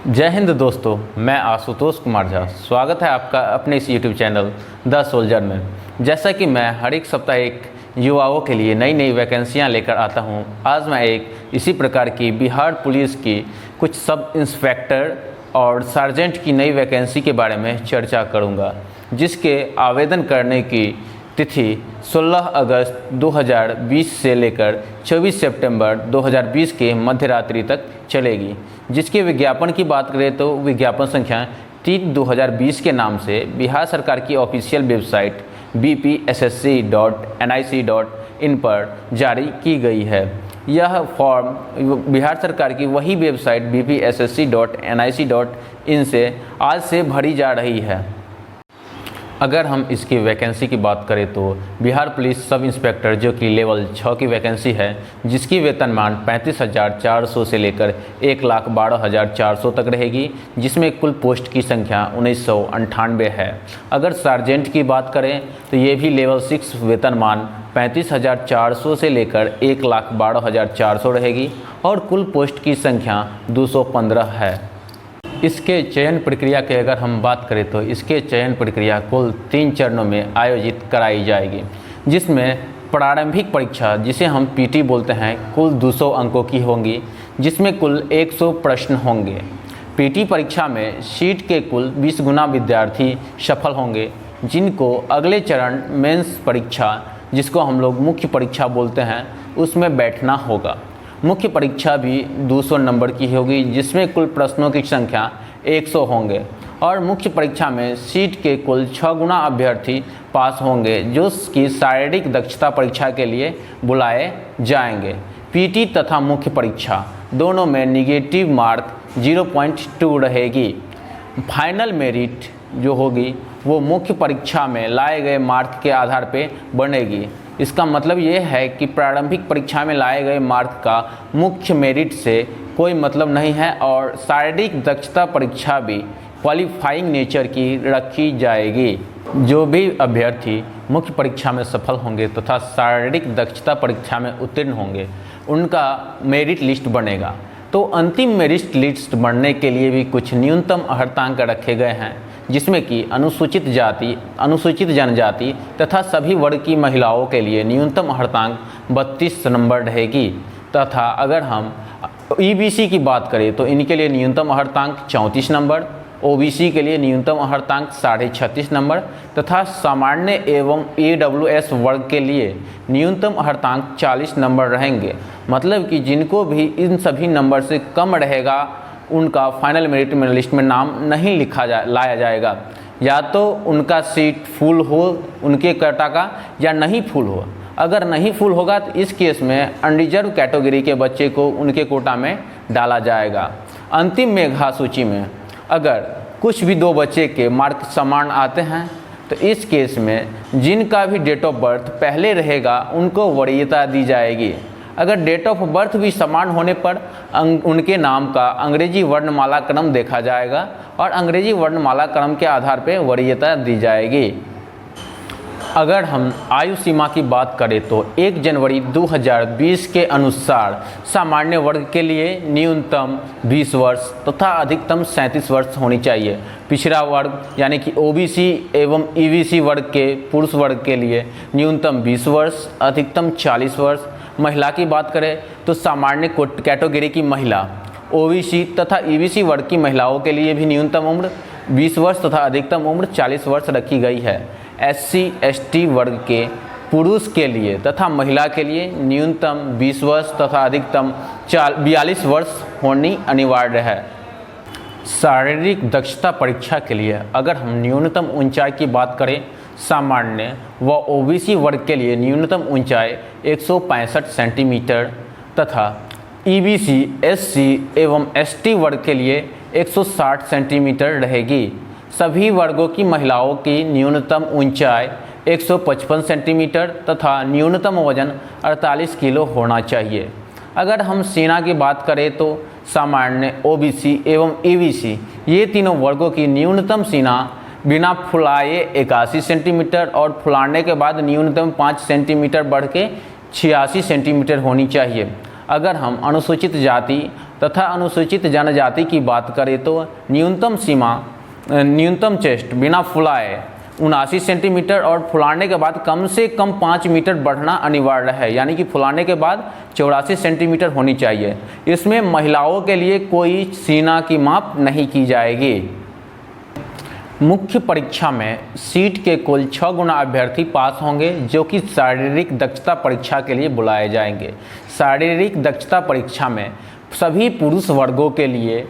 जय हिंद दोस्तों, मैं आशुतोष कुमार झा। स्वागत है आपका अपने इस यूट्यूब चैनल द सोल्जर में। जैसा कि मैं हर एक सप्ताह एक युवाओं के लिए नई नई वैकेंसियां लेकर आता हूं, आज मैं एक इसी प्रकार की बिहार पुलिस की कुछ सब इंस्पेक्टर और सार्जेंट की नई वैकेंसी के बारे में चर्चा करूंगा, जिसके आवेदन करने की तिथि 16 अगस्त 2020 से लेकर 24 सितंबर 2020 के मध्य रात्रि तक चलेगी। जिसके विज्ञापन की बात करें तो विज्ञापन संख्या 3/2020 के नाम से बिहार सरकार की ऑफिशियल वेबसाइट bpssc.nic.in पर जारी की गई है। यह फॉर्म बिहार सरकार की वही वेबसाइट bpssc.nic.in से आज से भरी जा रही है। अगर हम इसकी वैकेंसी की बात करें तो बिहार पुलिस सब इंस्पेक्टर जो कि लेवल 6 की वैकेंसी है, जिसकी वेतनमान 35,400 से लेकर 1,12,400 तक रहेगी, जिसमें कुल पोस्ट की संख्या 1998 है। अगर सार्जेंट की बात करें तो ये भी लेवल 6 वेतनमान 35,400 से लेकर 1,12,400 रहेगी और कुल पोस्ट की संख्या 215 है। इसके चयन प्रक्रिया की अगर हम बात करें तो इसके चयन प्रक्रिया कुल 3 चरणों में आयोजित कराई जाएगी, जिसमें प्रारंभिक परीक्षा, जिसे हम पीटी बोलते हैं, कुल 200 अंकों की होंगी, जिसमें कुल 100 प्रश्न होंगे। पीटी परीक्षा में सीट के कुल 20 गुना विद्यार्थी सफल होंगे, जिनको अगले चरण मेंस परीक्षा, जिसको हम लोग मुख्य परीक्षा बोलते हैं, उसमें बैठना होगा। मुख्य परीक्षा भी 200 नंबर की होगी, जिसमें कुल प्रश्नों की संख्या 100 होंगे और मुख्य परीक्षा में सीट के कुल 6 गुना अभ्यर्थी पास होंगे, जो कि शारीरिक दक्षता परीक्षा के लिए बुलाए जाएंगे। पीटी तथा मुख्य परीक्षा दोनों में निगेटिव मार्क 0.2 रहेगी। फाइनल मेरिट जो होगी वो मुख्य परीक्षा में लाए गए मार्क के आधार पर बनेगी। इसका मतलब ये है कि प्रारंभिक परीक्षा में लाए गए मार्क का मुख्य मेरिट से कोई मतलब नहीं है और शारीरिक दक्षता परीक्षा भी क्वालिफाइंग नेचर की रखी जाएगी। जो भी अभ्यर्थी मुख्य परीक्षा में सफल होंगे तथा शारीरिक दक्षता परीक्षा में उत्तीर्ण होंगे, उनका मेरिट लिस्ट बनेगा। तो अंतिम मेरिट लिस्ट बनने के लिए भी कुछ न्यूनतम अर्हतांक रखे गए हैं, जिसमें कि अनुसूचित जाति, अनुसूचित जनजाति तथा सभी वर्ग की महिलाओं के लिए न्यूनतम अर्हतांक 32 नंबर रहेगी। तथा अगर हम ईबीसी की बात करें तो इनके लिए न्यूनतम अर्हतांक 34 नंबर, ओबीसी के लिए न्यूनतम अर्हतांक 36.5 नंबर तथा सामान्य एवं ईडब्ल्यूएस वर्ग के लिए न्यूनतम अर्हतांक 40 नंबर रहेंगे। मतलब कि जिनको भी इन सभी नंबर से कम रहेगा, उनका फाइनल मेरिट में लिस्ट में नाम नहीं लाया जाएगा। या तो उनका सीट फुल हो उनके कोटा का, या नहीं फुल हो। अगर नहीं फुल होगा तो इस केस में अनरिजर्व कैटेगरी के बच्चे को उनके कोटा में डाला जाएगा। अंतिम मेधा सूची में अगर कुछ भी 2 बच्चे के मार्क समान आते हैं तो इस केस में जिनका भी डेट ऑफ बर्थ पहले रहेगा उनको वरीयता दी जाएगी। अगर डेट ऑफ बर्थ भी समान होने पर उनके नाम का अंग्रेजी वर्णमाला क्रम देखा जाएगा और अंग्रेजी वर्णमाला क्रम के आधार पर वरीयता दी जाएगी। अगर हम आयु सीमा की बात करें तो 1 जनवरी 2020 के अनुसार सामान्य वर्ग के लिए न्यूनतम 20 वर्ष तथा अधिकतम 37 वर्ष होनी चाहिए। पिछड़ा वर्ग यानी कि ओबीसी एवं ईबीसी वर्ग के पुरुष वर्ग के लिए न्यूनतम 20 वर्ष, अधिकतम 40 वर्ष। महिला की बात करें तो सामान्य कैटेगरी की महिला, ओबीसी तथा ईबीसी वर्ग की महिलाओं के लिए भी न्यूनतम उम्र 20 वर्ष तथा अधिकतम उम्र 40 वर्ष रखी गई है। एससी एसटी वर्ग के पुरुष के लिए तथा महिला के लिए न्यूनतम 20 वर्ष तथा अधिकतम 42 वर्ष होनी अनिवार्य है। शारीरिक दक्षता परीक्षा के लिए अगर हम न्यूनतम ऊंचाई की बात करें, सामान्य व ओबीसी वर्ग के लिए न्यूनतम ऊंचाई 165 सेंटीमीटर तथा ईबीसी, एससी एवं एसटी वर्ग के लिए 160 सेंटीमीटर रहेगी। सभी वर्गों की महिलाओं की न्यूनतम ऊंचाई 155 सेंटीमीटर तथा न्यूनतम वजन 48 किलो होना चाहिए। अगर हम सेना की बात करें तो सामान्य, ओबीसी एवं ईबीसी ये तीनों वर्गों की न्यूनतम सीना बिना फुलाए 81 सेंटीमीटर और फुलाने के बाद न्यूनतम 5 सेंटीमीटर बढ़ के 86 सेंटीमीटर होनी चाहिए। अगर हम अनुसूचित जाति तथा अनुसूचित जनजाति की बात करें तो न्यूनतम चेस्ट बिना फुलाए 79 सेंटीमीटर और फुलाने के बाद कम से कम 5 मीटर बढ़ना अनिवार्य है, यानी कि फुलाने के बाद 84 सेंटीमीटर होनी चाहिए। इसमें महिलाओं के लिए कोई सीना की माप नहीं की जाएगी। मुख्य परीक्षा में सीट के कुल 6 गुना अभ्यर्थी पास होंगे जो कि शारीरिक दक्षता परीक्षा के लिए बुलाए जाएंगे। शारीरिक दक्षता परीक्षा में सभी पुरुष वर्गों के लिए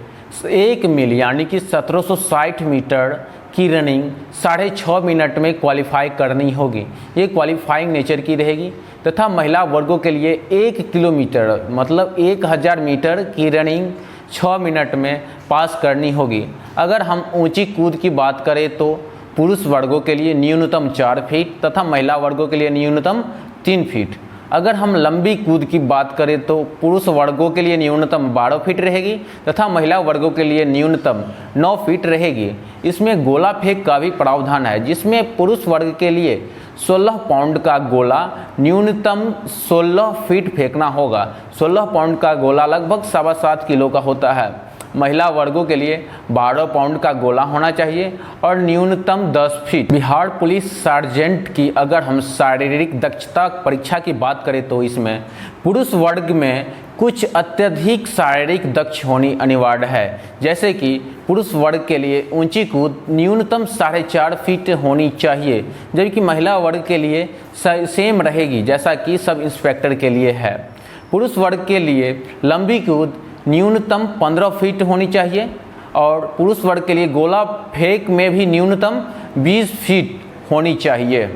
1 मील यानी कि 1760 मीटर की रनिंग 6.5 मिनट में क्वालिफाई करनी होगी। ये क्वालिफाइंग नेचर की रहेगी तथा महिला वर्गों के लिए 1 किलोमीटर मतलब 1000 मीटर की रनिंग 6 मिनट में पास करनी होगी। अगर हम ऊंची कूद की बात करें तो पुरुष वर्गों के लिए न्यूनतम 4 फीट तथा महिला वर्गों के लिए न्यूनतम 3 फीट। अगर हम लंबी कूद की बात करें तो पुरुष वर्गों के लिए न्यूनतम 12 फीट रहेगी तथा महिला वर्गों के लिए न्यूनतम 9 फीट रहेगी। इसमें गोला फेंक का भी प्रावधान है, जिसमें पुरुष वर्ग के लिए 16 पाउंड का गोला न्यूनतम 16 फीट फेंकना होगा। 16 पाउंड का गोला लगभग 7.25 किलो का होता है। महिला वर्गों के लिए 12 पाउंड का गोला होना चाहिए और न्यूनतम 10 फीट। बिहार पुलिस सार्जेंट की अगर हम शारीरिक दक्षता परीक्षा की बात करें तो इसमें पुरुष वर्ग में कुछ अत्यधिक शारीरिक दक्ष होनी अनिवार्य है, जैसे कि पुरुष वर्ग के लिए ऊंची कूद न्यूनतम 4.5 फीट होनी चाहिए, जबकि महिला वर्ग के लिए सेम रहेगी जैसा कि सब इंस्पेक्टर के लिए है। पुरुष वर्ग के लिए लंबी कूद न्यूनतम 15 फीट होनी चाहिए और पुरुष वर्ग के लिए गोला फेंक में भी न्यूनतम 20 फीट होनी चाहिए।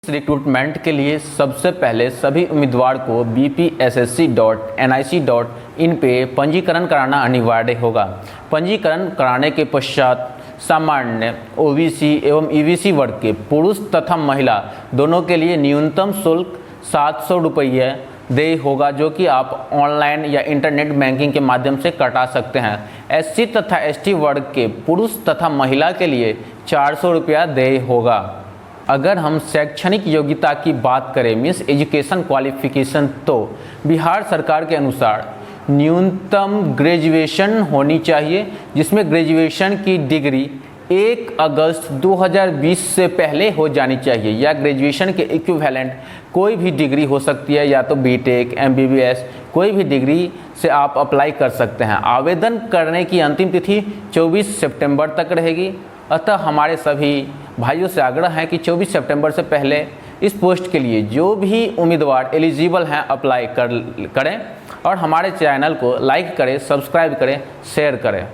रिक्रूटमेंट के लिए सबसे पहले सभी उम्मीदवार को bpssc.nic.in पे पंजीकरण कराना अनिवार्य होगा। पंजीकरण कराने के पश्चात सामान्य OBC एवं EBC वर्ग के पुरुष तथा महिला दोनों के लिए न्यूनतम शुल्क 700 रुपये देय होगा, जो कि आप ऑनलाइन या इंटरनेट बैंकिंग के माध्यम से कटा सकते हैं। SC तथा ST वर्ग के पुरुष तथा महिला के लिए 400 रुपया देय होगा। अगर हम शैक्षणिक योग्यता की बात करें मीन्स एजुकेशन क्वालिफिकेशन, तो बिहार सरकार के अनुसार न्यूनतम ग्रेजुएशन होनी चाहिए, जिसमें ग्रेजुएशन की डिग्री 1 अगस्त 2020 से पहले हो जानी चाहिए या ग्रेजुएशन के इक्विवेलेंट कोई भी डिग्री हो सकती है, या तो BTech MBBS कोई भी डिग्री से आप अप्लाई कर सकते हैं। आवेदन करने की अंतिम तिथि 24 सितंबर तक रहेगी। अतः हमारे सभी भाइयों से आग्रह है कि 24 सितंबर से पहले इस पोस्ट के लिए जो भी उम्मीदवार एलिजिबल हैं अप्लाई करें और हमारे चैनल को लाइक करें, सब्सक्राइब करें, शेयर करें।